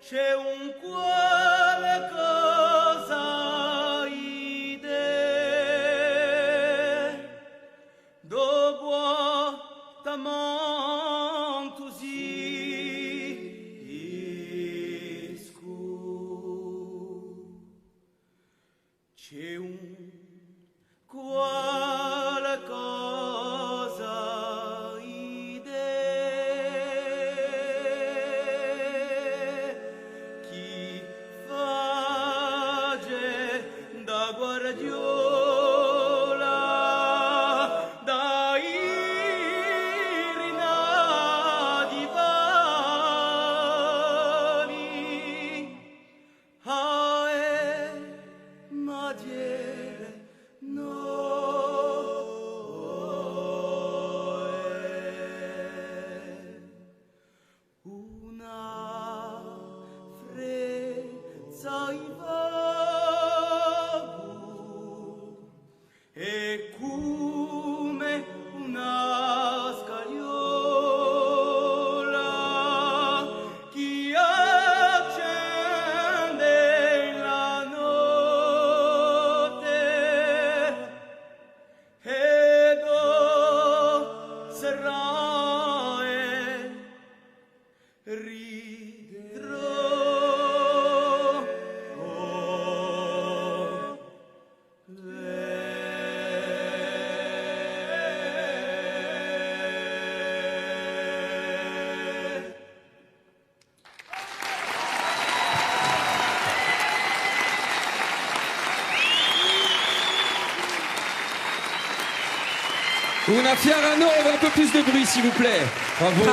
C'è un cuore cosa idee dopo t'amantusiisco. C'è un cuore cosa guardiola da irina di vani ae madiere una frezza e come una scagliola che accende la notte ed osserrae ridrò. Una Fiera Nova, un peu plus de bruit s'il vous plaît. Bravo.